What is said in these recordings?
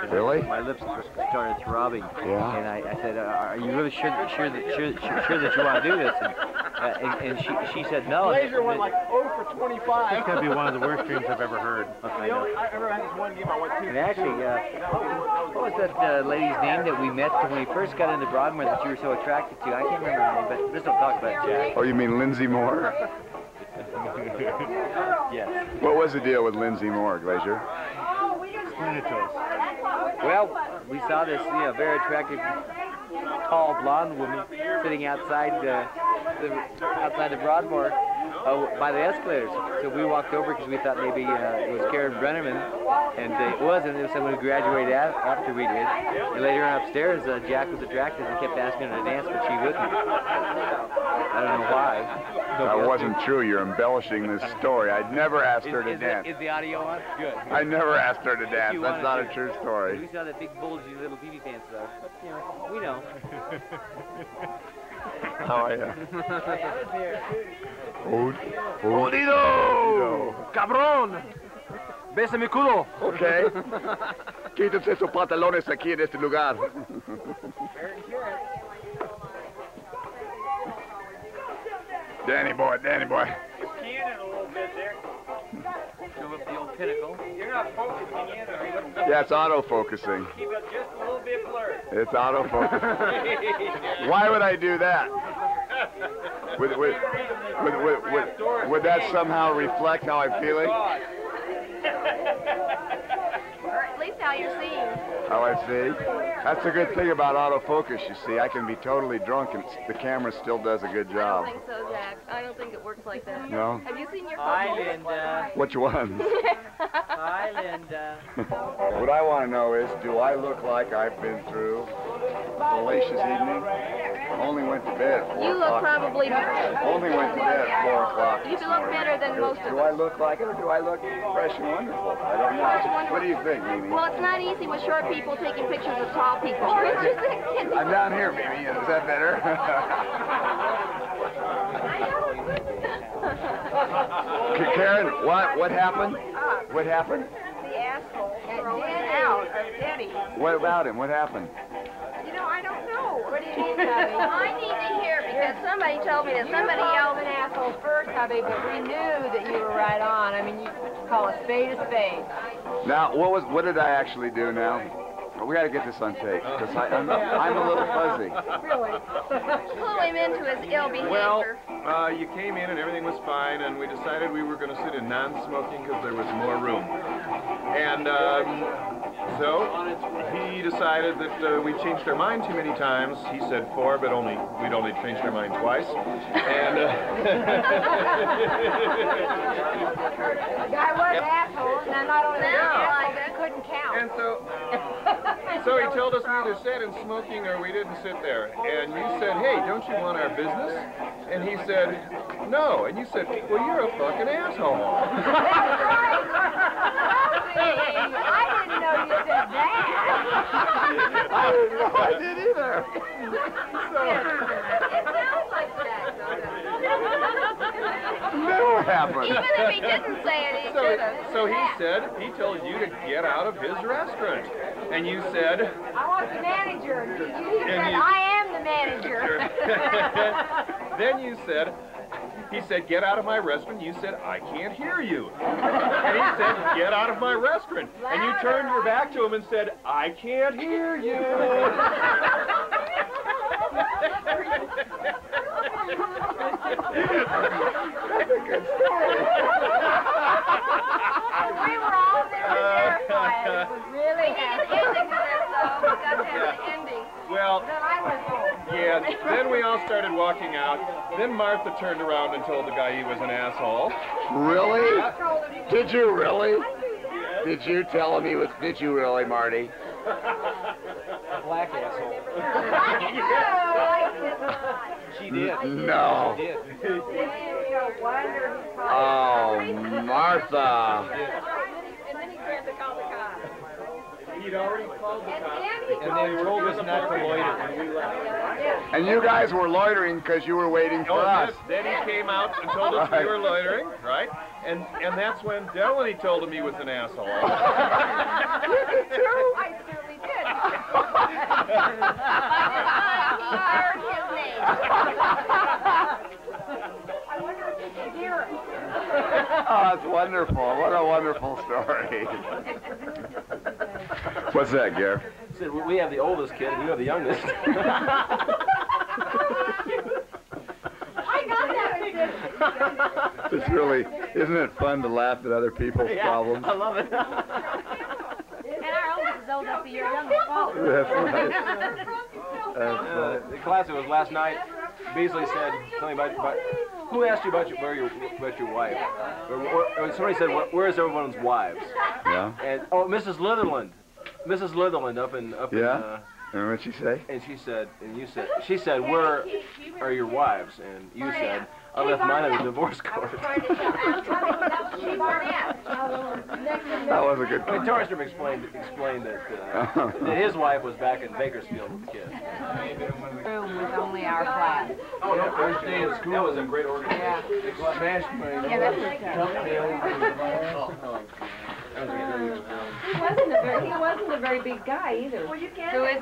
Really? My lips started throbbing. Yeah. And I said, "Are you really sure that you want to do this?" And she said, "No." Glazier went like 0 for 25. That's got to be one of the worst dreams I've ever heard. I remember I had this one game I went 2. And actually, what was that lady's name that we met when we first got into Broadmoor that you were so attracted to? I can't remember her name, but this will talk about Jack. Oh, you mean Lindsay Moore? Yes. What was the deal with Lindsay Moore, Glazier? Explain it to us. Well, we saw this, very attractive, tall, blonde woman sitting outside the Broadmoor by the escalators. So we walked over because we thought maybe it was Karen Brenneman, and it wasn't. It was someone who graduated after we did. And later on upstairs, Jack was attracted and kept asking her to dance, but she wouldn't. I don't know why. That wasn't true. You're embellishing this story. I'd never asked her to dance. Is the audio on? Good. I never asked her to dance. That's not a true story. We saw that big bulgy little BB pants though. But, we know. How are you? Jodido! Cabrón! Besa mi culo. Okay. Quítense sus pantalones aquí en este lugar. Danny boy, Danny boy. Cannon a little bit there. Show up the old pinnacle. You're not focusing in, are you? Yeah, it's auto-focusing. Keep it just a little bit blurred. It's auto-focusing. Why would I do that? Would that somehow reflect how I'm feeling? Or at least how you're seeing. How I see? That's a good thing about autofocus, you see. I can be totally drunk and the camera still does a good I job. don't think so, Jack. I don't think it works like that. No? Have you seen your Hi, photos? Linda. Which ones? Hi, Linda. What I want to know is, do I look like I've been through a hellacious evening? Only went to bed at 4 You look o'clock. probably... Only went to bed at 4 o'clock. You look better than most of Do us. I look like it or do I look fresh and wonderful? I don't know. What do you think, Mimi? Well, it's not easy with short people taking pictures of tall people. Don't you think? I'm down here, Mimi. Is that better? Karen, what happened? What happened? The asshole thrown out of Debbie. What about him? What happened? You know, I don't know. What do you mean, Debbie? I need to hear because somebody told me that somebody yelled an asshole first, Hubby, but we knew that you were right on. I mean, you call a spade a spade. Now, what did I actually do now? We got to get this on tape because I'm a little fuzzy. Really? Pull him into his ill behavior. Well, you came in and everything was fine, and we decided we were going to sit in non-smoking because there was more room. And so he decided that we changed our mind too many times. He said 4, but we'd only changed our mind twice. And the guy was an asshole, and not only that, he couldn't count. And so he told us we either sat in smoking or we didn't sit there. And you said, hey, don't you want our business? And he said, no. And you said, well, you're a fucking asshole. I didn't know you said that. I didn't know I did either. It sounds like that, though. Then what happened? Even if he didn't say it, he should have. So he told you to get out of his restaurant. And you said... I want the manager. You said, I am the manager. Then you said... He said, get out of my restaurant. You said, I can't hear you. And he said, get out of my restaurant. And you turned your back to him and said, I can't hear you. That's a good story. We were all very terrified. It was really ending to this, though. We got to have an ending. Well, Then I went home. yeah, then we all started walking out. Then Martha turned around and told the guy he was an asshole. Really? Did you really? Did you tell him he was? Did you really, Marty? Black asshole. She did. No. She did. Oh, Martha. And then he tried to call the cops. He'd already called the cops. And they told us not to loiter. And you guys were loitering because you were waiting for us. Then he came out and told us we were loitering, right? And that's when Delaney told him he was an asshole. I threw Oh, that's wonderful. What a wonderful story. What's that, Gare? Said we have the oldest kid and you have the youngest. I got that. It's really, isn't it fun to laugh at other people's problems? I love it. And our oldest is old enough to be your youngest fault. That's right. That's right. The classic was last night. Beasley said, "Tell me about who asked you about your wife?" Or somebody said, "Where's everyone's wives?" Yeah. And Mrs. Litherland up in Yeah. And what'd she say? and she said, she said, "Where are your wives?" And you said, "I left mine at the divorce court." That was a good I mean, one. Torstrom explained that his wife was back in Bakersfield with the kids. Room was only our class. Oh, no, first day of school. That was a great organization. Yeah. Smashed my Yeah, that was tough. He wasn't a very big guy either. Who is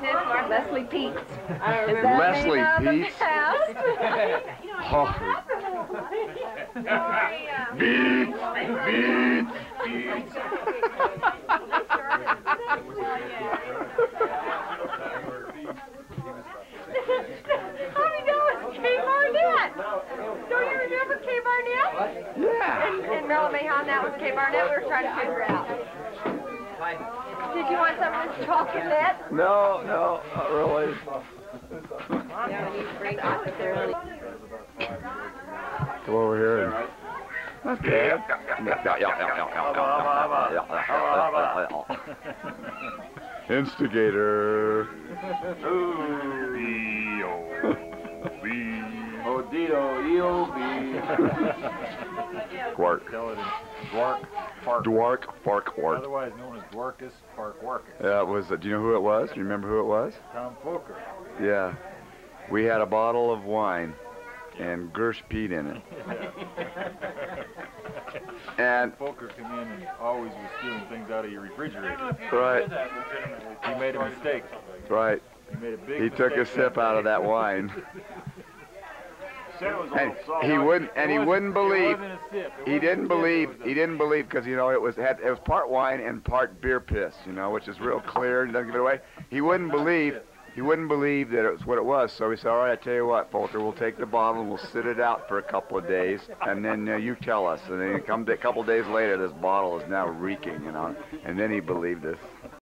it? Leslie Peets. I don't remember. Leslie Peets? Oh. Beats. How do you know it's Kay Barnett? Don't you remember Kay Barnett? Yeah. And Merle Mahon, that was Kay Barnett. We were trying to figure out. Did you want some of this chocolate? No, not really. Yeah, he's great. I was there. Come over here and... Not bad. Instigator. Quark. Dwark, Fark, Work. Otherwise known as Dwarkus Farkwarkus. Yeah, it was. Do you know who it was? Do you remember who it was? Tom Foker. Yeah. We had a bottle of wine and Gersh peed in it. And Foker came in and always was stealing things out of your refrigerator. right, He made a mistake. right. He made a big He took a mistake sip out of that wine. Said it was And all salt. he wouldn't believe. It wasn't a sip. He didn't believe because you know it was part wine and part beer piss, you know, which is real clear and doesn't give it away. He wouldn't believe that it was what it was. So he said, "All right, I tell you what, Folter, we'll take the bottle and we'll sit it out for a couple of days, and then you tell us." And then a couple of days later, this bottle is now reeking, you know. And then he believed us.